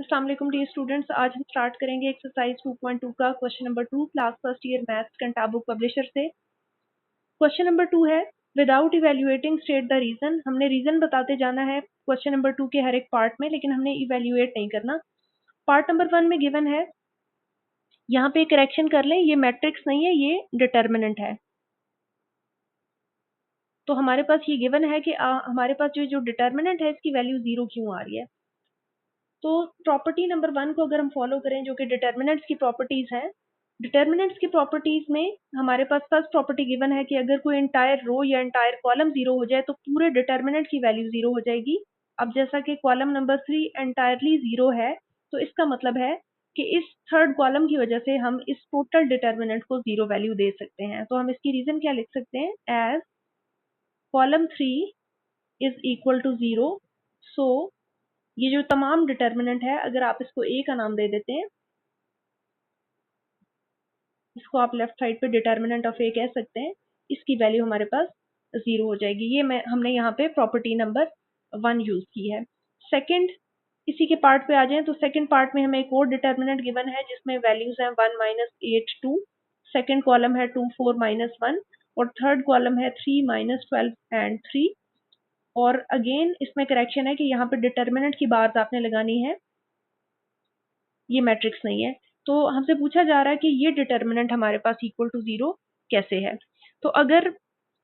अस्सलाम वालेकुम dear students. आज हम स्टार्ट करेंगे एक्सरसाइज 2.2 का question number 2 class first year maths कंटा बुक पब्लिशर से। क्वेश्चन नंबर 2 है without evaluating state the reason. हमने रीजन बताते जाना है क्वेश्चन नंबर 2 के हर एक पार्ट में, लेकिन हमने इवैल्यूएट नहीं करना। पार्ट नंबर 1 में गिवन है, यहाँ पे करेक्शन कर लें, ये मैट्रिक्स नहीं है, ये डिटर्मिनेंट है। तो हमारे पास ये गिवन है कि हमारे पास जो डिटर्मिनेंट है इसकी वैल्यू 0 क्यों आ रही है। तो प्रॉपर्टी नंबर 1 को अगर हम फॉलो करें, जो कि डिटर्मिनेंट्स की प्रॉपर्टीज है, डिटर्मिनेंट्स की प्रॉपर्टीज में हमारे पास फर्स्ट प्रॉपर्टी गिवन है कि अगर कोई एंटायर रो या एंटायर कॉलम 0 हो जाए तो पूरे डिटर्मिनेंट की वैल्यू 0 हो जाएगी। अब जैसा कि कॉलम नंबर 3 एंटायरली 0 है, तो इसका मतलब है कि इस थर्ड कॉलम की वजह से हम इस टोटल डिटर्मिनेंट को 0 वैल्यू दे सकते हैं। तो हम इसकी रीजन क्या लिख सकते हैं, as column 3 is equal to 0। So ये जो तमाम डिटर्मिनेंट है, अगर आप इसको ए का नाम दे देते हैं, इसको आप लेफ्ट साइड पे डिटर्मिनेंट ऑफ ए कह सकते हैं, इसकी वैल्यू हमारे पास 0 हो जाएगी। ये हमने यहाँ पे प्रॉपर्टी नंबर 1 यूज की है। सेकंड, इसी के पार्ट पे आ जाएं तो सेकंड पार्ट में हमें एक और डिटर्मिनेंट गिवन है जिसमें वैल्यूज हैं 1 -8 2, सेकंड कॉलम है 2 4 -1 और थर्ड कॉलम है 3 -12 एंड 3। और अगेन इसमें करेक्शन है कि यहाँ पे डिटर्मिनेंट की बात आपने लगानी है, ये मैट्रिक्स नहीं है। तो हमसे पूछा जा रहा है कि ये डिटर्मिनेंट हमारे पास इक्वल टू 0 कैसे है। तो अगर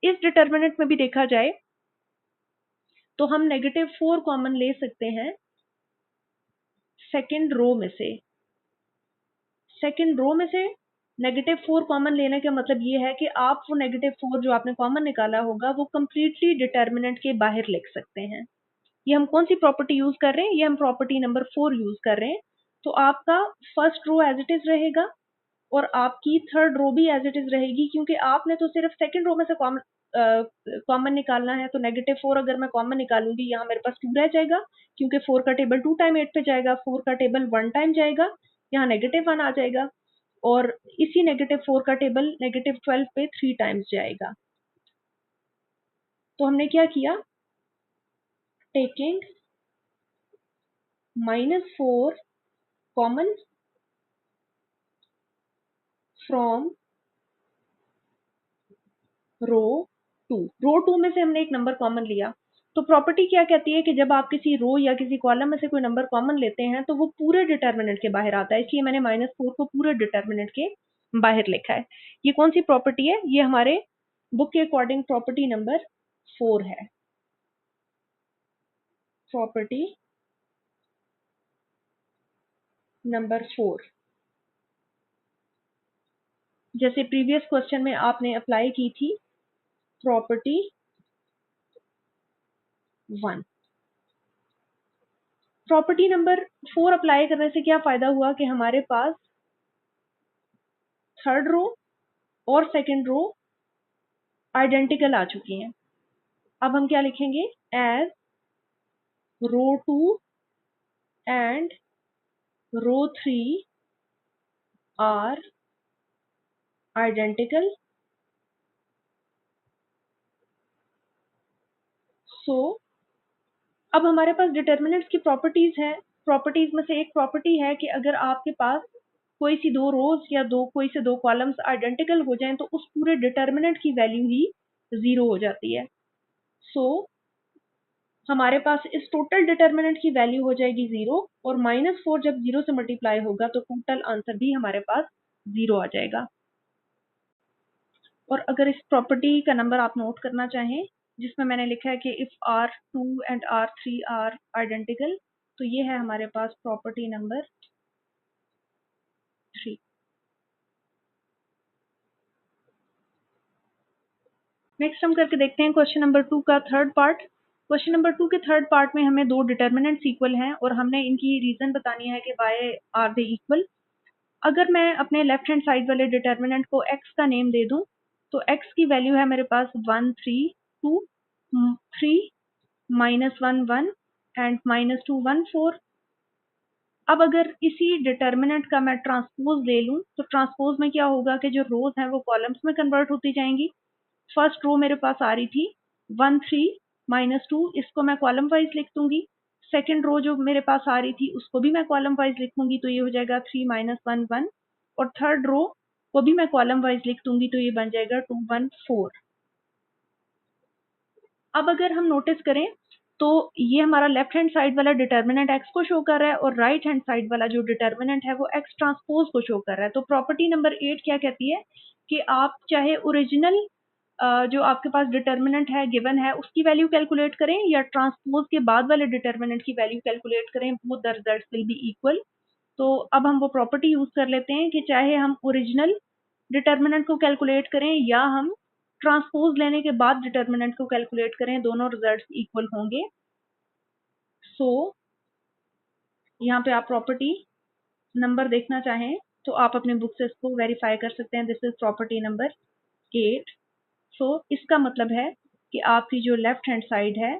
इस डिटर्मिनेंट में भी देखा जाए तो हम -4 कॉमन ले सकते हैं सेकंड रो में से। सेकंड रो में से -4 कॉमन लेने का मतलब ये है कि आप वो -4 जो आपने कॉमन निकाला होगा वो कंप्लीटली डिटर्मिनेंट के बाहर लिख सकते हैं। ये हम कौन सी प्रॉपर्टी यूज कर रहे हैं, ये हम प्रॉपर्टी नंबर 4 यूज कर रहे हैं। तो आपका first row as it is रहेगा और आपकी थर्ड रो भी एज इट इज रहेगी, क्योंकि आपने तो सिर्फ सेकंड रो में से कॉमन निकालना है। तो -4 अगर मैं कॉमन निकालूंगी, यहाँ मेरे पास 2 रह जाएगा, क्योंकि 4 का टेबल 2 टाइम 8 पे जाएगा, 4 का टेबल 1 टाइम जाएगा, यहाँ -1 आ जाएगा, और इसी -4 का टेबल -12 पे 3 टाइम्स जाएगा। तो हमने क्या किया, टेकिंग -4 कॉमन फ्रॉम रो 2, रो 2 में से हमने एक नंबर कॉमन लिया। तो प्रॉपर्टी क्या कहती है कि जब आप किसी रो या किसी कॉलम में से कोई नंबर कॉमन लेते हैं तो वो पूरे डिटर्मिनेंट के बाहर आता है, इसलिए मैंने -4 को पूरे डिटर्मिनेंट के बाहर लिखा है। ये कौन सी प्रॉपर्टी है, ये हमारे बुक के अकॉर्डिंग प्रॉपर्टी नंबर 4 है। प्रॉपर्टी नंबर 4, जैसे प्रीवियस क्वेश्चन में आपने अप्लाई की थी प्रॉपर्टी 1। प्रॉपर्टी नंबर 4 अप्लाई करने से क्या फायदा हुआ कि हमारे पास थर्ड रो और सेकंड रो आइडेंटिकल आ चुकी हैं। अब हम क्या लिखेंगे, as row 2 and row 3 are identical, so अब हमारे पास डिटर्मिनेंट्स की प्रॉपर्टीज है। प्रॉपर्टीज में से एक प्रॉपर्टी है कि अगर आपके पास कोई सी दो रोज या कोई से दो कॉलम्स आइडेंटिकल हो जाएं तो उस पूरे डिटर्मिनेंट की वैल्यू ही 0 हो जाती है। सो हमारे पास इस टोटल डिटर्मिनेंट की वैल्यू हो जाएगी 0, और -4 जब 0 से मल्टीप्लाई होगा तो टोटल आंसर भी हमारे पास 0 आ जाएगा। और अगर इस प्रॉपर्टी का नंबर आप नोट करना चाहें, जिसमें मैंने लिखा है कि if R2 and R3 are identical, तो ये है हमारे पास प्रॉपर्टी नंबर 3। नेक्स्ट हम करके देखते हैं क्वेश्चन नंबर 2 का थर्ड पार्ट। क्वेश्चन नंबर 2 के थर्ड पार्ट में हमें दो डिटर्मिनेंट्स इक्वल हैं और हमने इनकी रीजन बतानी है कि वाई आर दे इक्वल। अगर मैं अपने लेफ्ट हैंड साइड वाले डिटर्मिनेंट को x का नेम दे दूं, तो x की वैल्यू है मेरे पास 1 3 2 3 -1 1 एंड -2 1 4। अब अगर इसी डिटर्मिनेंट का मैं ट्रांसपोज ले लूं, तो ट्रांसपोज में क्या होगा कि जो रोज हैं वो कॉलम्स में कन्वर्ट होती जाएंगी। फर्स्ट रो मेरे पास आ रही थी 1 3 -2, इसको मैं कॉलम वाइज लिख दूंगी। सेकेंड रो जो मेरे पास आ रही थी उसको भी मैं कॉलम वाइज लिखूंगी तो ये हो जाएगा 3 माइनस 1 1, और थर्ड रो को भी मैं कॉलम वाइज लिख दूंगी तो ये बन जाएगा 2 1 4। अब अगर हम नोटिस करें तो ये हमारा लेफ्ट हैंड साइड वाला डिटर्मिनेंट x को शो कर रहा है और राइट हैंड साइड वाला जो डिटर्मिनेंट है वो x ट्रांसपोज को शो कर रहा है। तो प्रॉपर्टी नंबर 8 क्या कहती है कि आप चाहे ओरिजिनल जो आपके पास डिटर्मिनेंट है गिवन है उसकी वैल्यू कैलकुलेट करें या ट्रांसपोज के बाद वाले डिटर्मिनेंट की वैल्यू कैलकुलेट करें, both the results will be equal. तो अब हम वो प्रॉपर्टी यूज कर लेते हैं कि चाहे हम ओरिजिनल डिटर्मिनेंट को कैलकुलेट करें या हम ट्रांसपोज लेने के बाद डिटर्मिनेंट को कैलकुलेट करें, दोनों रिजल्ट्स इक्वल होंगे। सो यहाँ पे आप प्रॉपर्टी नंबर देखना चाहें तो आप अपने बुक से इसको वेरीफाई कर सकते हैं। This is property number 8। सो इसका मतलब है कि आपकी जो लेफ्ट हैंड साइड है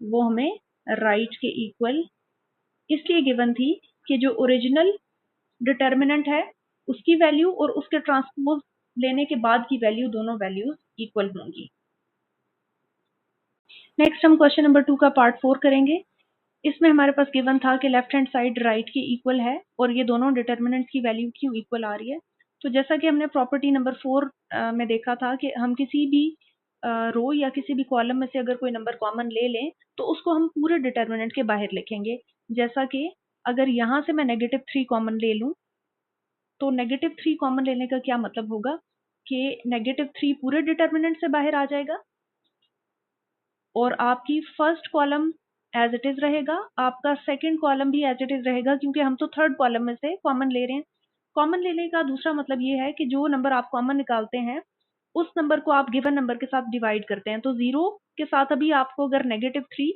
वो हमें राइट के इक्वल इसलिए गिवन थी कि जो ओरिजिनल डिटर्मिनेंट है उसकी वैल्यू और उसके ट्रांसपोज लेने के बाद की वैल्यू, दोनों वैल्यूज इक्वल होंगी। नेक्स्ट हम क्वेश्चन नंबर 2 का पार्ट 4 करेंगे। इसमें हमारे पास गिवन था कि लेफ्ट हैंड साइड राइट के इक्वल है और ये दोनों डिटर्मिनेंट की वैल्यू क्यों इक्वल आ रही है। तो जैसा कि हमने प्रॉपर्टी नंबर 4 में देखा था कि हम किसी भी रो या किसी भी कॉलम में से अगर कोई नंबर कॉमन ले लें तो उसको हम पूरे डिटर्मिनेंट के बाहर लिखेंगे। जैसा कि अगर यहाँ से मैं -3 कॉमन ले लूँ तो -3 कॉमन लेने का क्या मतलब होगा कि -3 पूरे डिटर्मिनेंट से बाहर आ जाएगा और आपकी first column as it is रहेगा, आपका सेकंड कॉलम भी एज इट इज रहेगा क्योंकि हम तो थर्ड कॉलम में से कॉमन ले रहे हैं। कॉमन लेने का दूसरा मतलब ये है कि जो नंबर आप कॉमन निकालते हैं उस नंबर को आप गिवन नंबर के साथ डिवाइड करते हैं। तो 0 के साथ अभी आपको अगर -3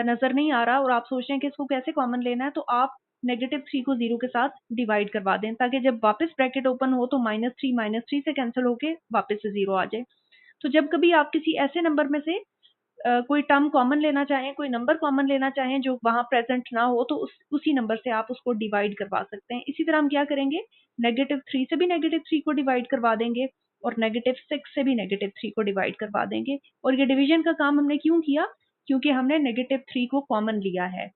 नजर नहीं आ रहा और आप सोच रहे हैं कि इसको कैसे कॉमन लेना है तो आप -3 को 0 के साथ डिवाइड करवा दें ताकि जब वापस ब्रैकेट ओपन हो तो -3 से कैंसिल होके वापस से 0 आ जाए। तो जब कभी आप किसी ऐसे नंबर में से कोई टर्म कॉमन लेना चाहें, कोई नंबर कॉमन लेना चाहें जो वहां प्रेजेंट ना हो तो उसी नंबर से आप उसको डिवाइड करवा सकते हैं। इसी तरह हम क्या करेंगे, -3 से भी -3 को डिवाइड करवा देंगे और -6 से भी -3 को डिवाइड करवा देंगे। और ये डिवीजन का काम हमने क्यों किया, क्योंकि हमने -3 को कॉमन लिया है।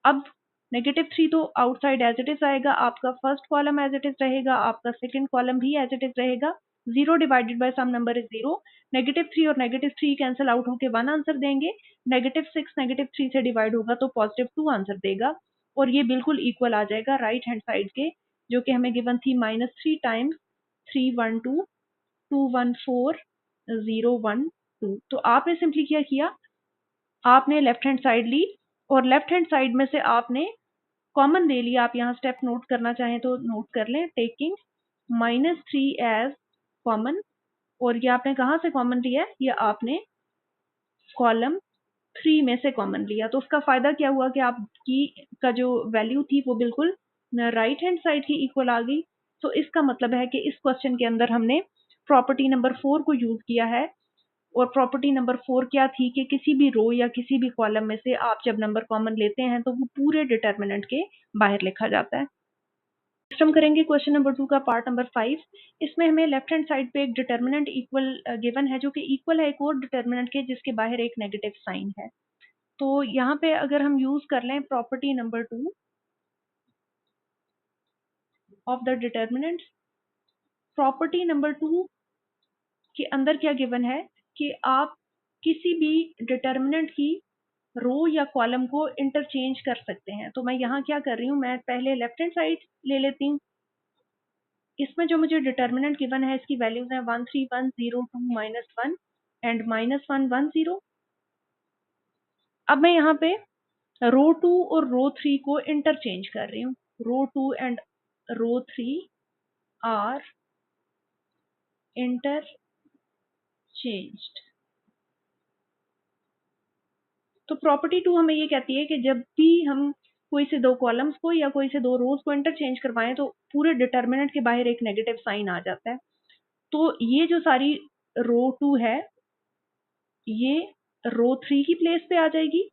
अब -3 तो आउटसाइड एज इट इज आएगा, आपका first column as it is रहेगा, आपका सेकंड कॉलम भी एज इट इज रहेगा। 0 divided by some number is 0। -3 और -3 कैंसिल आउट होके 1 आंसर देंगे। -6 -3 से डिवाइड होगा तो +2 आंसर देगा और ये बिल्कुल इक्वल आ जाएगा राइट हैंड साइड के, जो कि हमें गिवन थी -3 टाइम्स 3 1 2 2 1 4 0 1 2। तो आपने सिंपली क्या किया, आपने लेफ्ट हैंड साइड ली और लेफ्ट हैंड साइड में से आपने कॉमन ले लिया। आप यहाँ स्टेप नोट करना चाहें तो नोट कर लें, टेकिंग -3 एज कॉमन। और ये आपने कहाँ से कॉमन लिया है, ये आपने कॉलम 3 में से कॉमन लिया। तो उसका फायदा क्या हुआ कि आपकी का जो वैल्यू थी वो बिल्कुल राइट हैंड साइड की इक्वल आ गई। तो इसका मतलब है कि इस क्वेश्चन के अंदर हमने प्रॉपर्टी नंबर 4 को यूज किया है। और प्रॉपर्टी नंबर 4 क्या थी कि किसी भी रो या किसी भी कॉलम में से आप जब नंबर कॉमन लेते हैं तो वो पूरे डिटर्मिनेंट के बाहर लिखा जाता है। नेक्स्ट हम करेंगे क्वेश्चन नंबर 2 का पार्ट नंबर 5। इसमें हमें लेफ्ट हैंड साइड पे एक डिटर्मिनेंट इक्वल गिवन है जो कि इक्वल है एक और डिटर्मिनेंट के जिसके बाहर एक नेगेटिव साइन है। तो यहाँ पे अगर हम यूज कर लें property number 2 of the determinant, property number 2 के अंदर क्या गिवन है कि आप किसी भी डिटर्मिनेंट की रो या कॉलम को इंटरचेंज कर सकते हैं। तो मैं यहाँ क्या कर रही हूँ, मैं पहले लेफ्ट हैंड साइड ले लेती हूँ। इसमें जो मुझे डिटर्मिनेंट गिवन है इसकी वैल्यूज हैं 1 3 1 0 2 -1 एंड -1 1 0। अब मैं यहाँ पे रो 2 और रो 3 को इंटरचेंज कर रही हूँ। रो 2 एंड रो 3 आर इंटरचेंज्ड। तो प्रॉपर्टी 2 हमें ये कहती है कि जब भी हम कोई से दो कॉलम्स को या कोई से दो रोज को इंटरचेंज करवाएं तो पूरे डिटर्मिनेंट के बाहर एक नेगेटिव साइन आ जाता है। तो ये जो सारी रो 2 है ये रो 3 की प्लेस पे आ जाएगी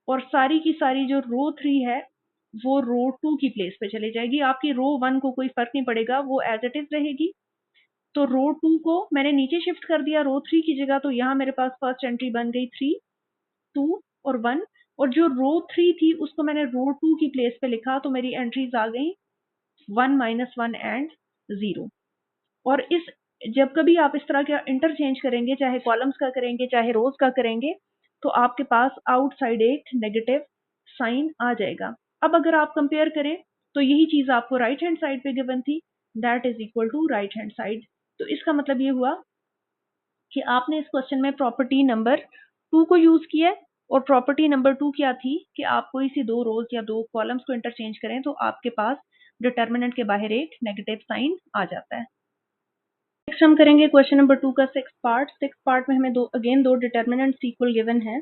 और सारी की सारी जो रो 3 है वो रो 2 की प्लेस पे चली जाएगी। आपकी रो 1 को कोई फर्क नहीं पड़ेगा, वो एज इट इज रहेगी। तो रो 2 को मैंने नीचे शिफ्ट कर दिया रो 3 की जगह, तो यहाँ मेरे पास फर्स्ट एंट्री बन गई 3 2 और 1। और जो रो 3 थी उसको मैंने रो 2 की प्लेस पे लिखा, तो मेरी एंट्रीज आ गई 1 -1 एंड 0। और इस जब कभी आप इस तरह का इंटरचेंज करेंगे, चाहे कॉलम्स का करेंगे चाहे रोज का करेंगे, तो आपके पास आउटसाइड एक नेगेटिव साइन आ जाएगा। अब अगर आप कंपेयर करें तो यही चीज आपको राइट हैंड साइड पे गिवन थी, that is equal to right hand side. तो इसका मतलब ये हुआ कि आपने इस क्वेश्चन में प्रॉपर्टी नंबर 2 को यूज किया है, और प्रॉपर्टी नंबर 2 क्या थी कि आप कोई सी दो रोज या दो कॉलम्स को इंटरचेंज करें तो आपके पास डिटर्मिनेंट के बाहर एक नेगेटिव साइन आ जाता है। नेक्स्ट हम करेंगे क्वेश्चन नंबर 2 का सिक्स पार्ट में हमें दो डिटर्मिनेंट्स इक्वल गिवन है।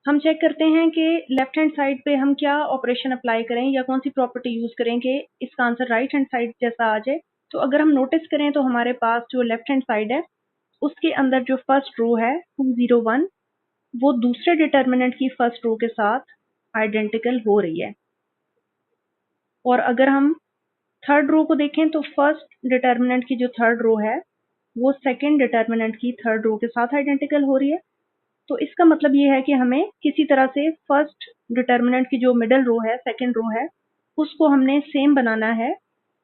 हम चेक करते हैं कि लेफ्ट हैंड साइड पे हम क्या ऑपरेशन अप्लाई करें या कौन सी प्रॉपर्टी यूज करें कि इसका आंसर राइट हैंड साइड जैसा आ जाए। तो अगर हम नोटिस करें तो हमारे पास जो लेफ्ट हैंड साइड है उसके अंदर जो फर्स्ट रो है 201, वो दूसरे डिटर्मिनेंट की फर्स्ट रो के साथ आइडेंटिकल हो रही है। और अगर हम थर्ड रो को देखें तो फर्स्ट डिटर्मिनेंट की जो थर्ड रो है वो सेकंड डिटर्मिनेंट की थर्ड रो के साथ आइडेंटिकल हो रही है। तो इसका मतलब ये है कि हमें किसी तरह से फर्स्ट डिटर्मिनेंट की जो मिडिल रो है, सेकंड रो है, उसको हमने सेम बनाना है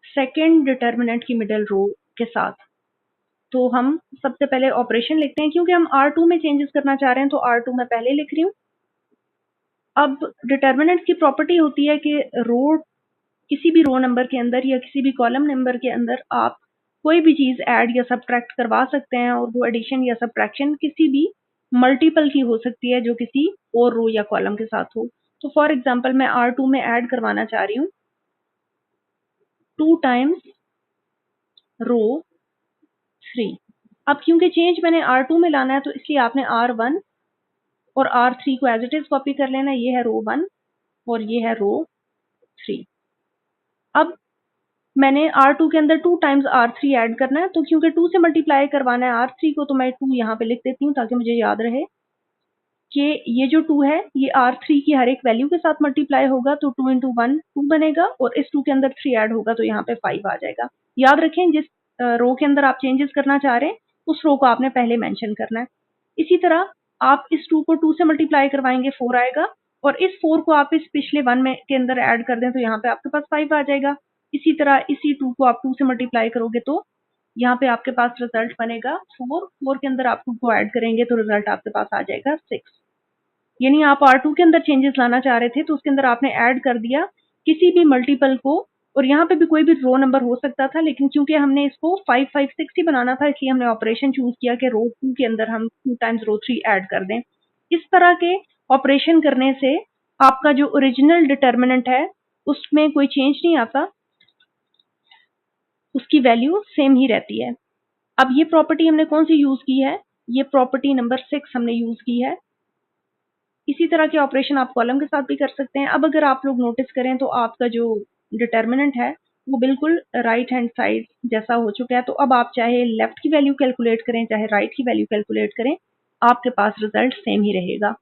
सेकंड डिटर्मिनेंट की मिडिल रो के साथ। तो हम सबसे पहले ऑपरेशन लिखते हैं, क्योंकि हम R2 में चेंजेस करना चाह रहे हैं तो R2 मैं पहले लिख रही हूँ। अब डिटर्मिनेंट की प्रॉपर्टी होती है कि रो किसी भी रो नंबर के अंदर या किसी भी कॉलम नंबर के अंदर आप कोई भी चीज ऐड या सब्ट्रैक्ट करवा सकते हैं, और वो एडिशन या सब्ट्रैक्शन किसी भी मल्टीपल की हो सकती है जो किसी और रो या कॉलम के साथ हो। तो फॉर एग्जांपल मैं R2 में ऐड करवाना चाह रही हूँ 2 टाइम्स रो 3। अब क्योंकि चेंज मैंने R2 में लाना है तो इसलिए आपने R1 और R3 को एज इट इज कॉपी कर लेना। ये है रो 1 और ये है रो 3। अब मैंने R2 के अंदर 2 टाइम्स R3 ऐड करना है, तो क्योंकि 2 से मल्टीप्लाई करवाना है R3 को तो मैं 2 यहाँ पे लिख देती हूँ ताकि मुझे याद रहे कि ये जो 2 है ये R3 की हर एक वैल्यू के साथ मल्टीप्लाई होगा, तो 2 इंटू 1 2 बनेगा और इस 2 के अंदर 3 ऐड होगा तो यहाँ पे 5 आ जाएगा। याद रखें जिस रो के अंदर आप चेंजेस करना चाह रहे हैं उस रो को आपने पहले मेंशन करना है। इसी तरह आप इस 2 को 2 से मल्टीप्लाई करवाएंगे 4 आएगा, और इस 4 को आप इस पिछले 1 में के अंदर ऐड कर दें तो यहाँ पे आपके पास 5 आ जाएगा। इसी तरह इसी 2 को आप 2 से मल्टीप्लाई करोगे तो यहाँ पे आपके पास रिजल्ट बनेगा 4 के अंदर आप 2 को ऐड करेंगे तो रिजल्ट आपके पास आ जाएगा 6। यानी आप R2 के अंदर चेंजेस लाना चाह रहे थे तो उसके अंदर आपने ऐड कर दिया किसी भी मल्टीपल को, और यहाँ पे भी कोई भी रो नंबर हो सकता था, लेकिन क्योंकि हमने इसको 5 5 6 ही बनाना था इसलिए हमने ऑपरेशन चूज किया कि रो 2 के अंदर हम 2 टाइम्स रो 3 ऐड कर दें। इस तरह के ऑपरेशन करने से आपका जो ओरिजिनल डिटर्मिनेंट है उसमें कोई चेंज नहीं आता, उसकी वैल्यू सेम ही रहती है। अब ये प्रॉपर्टी हमने कौन सी यूज की है, ये प्रॉपर्टी नंबर 6 हमने यूज की है। इसी तरह के ऑपरेशन आप कॉलम के साथ भी कर सकते हैं। अब अगर आप लोग नोटिस करें तो आपका जो डिटर्मिनेंट है वो बिल्कुल राइट हैंड साइड जैसा हो चुका है। तो अब आप चाहे लेफ्ट की वैल्यू कैलकुलेट करें चाहे राइट की वैल्यू कैलकुलेट करें, आपके पास रिजल्ट सेम ही रहेगा।